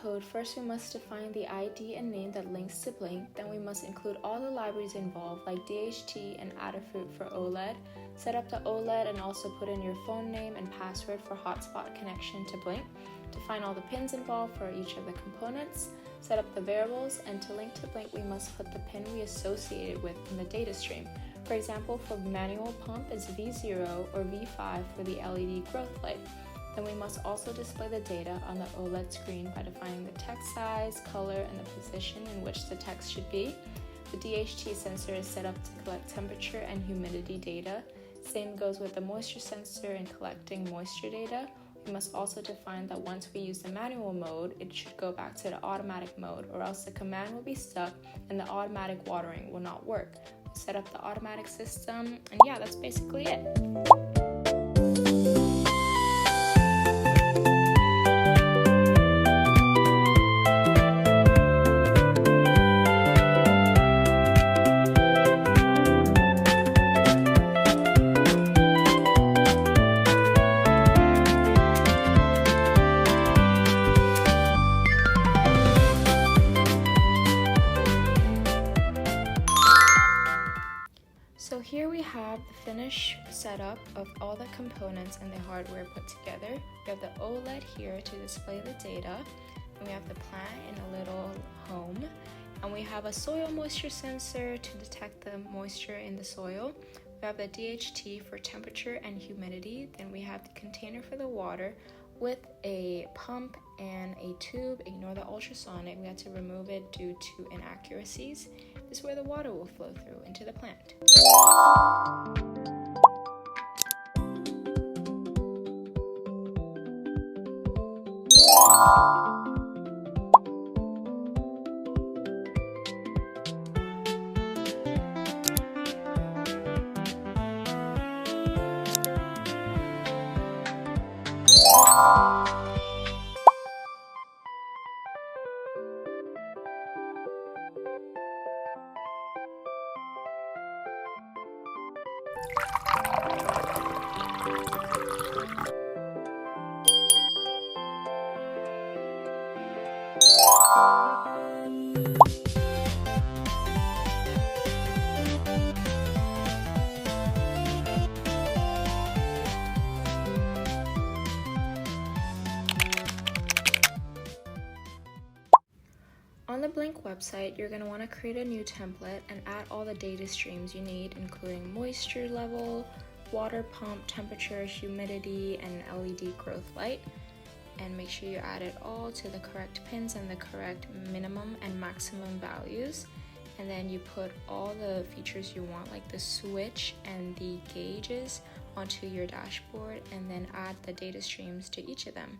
code, first we must define the ID and name that links to Blink. Then we must include all the libraries involved like DHT and Adafruit for OLED. Set up the OLED and also put in your phone name and password for hotspot connection to Blink. Define all the pins involved for each of the components. Set up the variables, and to link to Blink we must put the pin we associated with in the data stream. For example, for manual pump it's V0 or V5 for the LED growth light. Then we must also display the data on the OLED screen by defining the text size, color, and the position in which the text should be. The DHT sensor is set up to collect temperature and humidity data. Same goes with the moisture sensor in collecting moisture data. We must also define that once we use the manual mode, it should go back to the automatic mode, or else the command will be stuck and the automatic watering will not work. We set up the automatic system, and yeah, that's basically it. So here we have the finished setup of all the components and the hardware put together. We have the OLED here to display the data, and we have the plant in a little home, and we have a soil moisture sensor to detect the moisture in the soil. We have the DHT for temperature and humidity. Then we have the container for the water with a pump and a tube. Ignore the ultrasonic, we had to remove it due to inaccuracies. This is where the water will flow through into the plant. On the Blink website, you're going to want to create a new template and add all the data streams you need, including moisture level, water pump, temperature, humidity, and LED growth light. And make sure you add it all to the correct pins and the correct minimum and maximum values. And then you put all the features you want, like the switch and the gauges, onto your dashboard, and then add the data streams to each of them.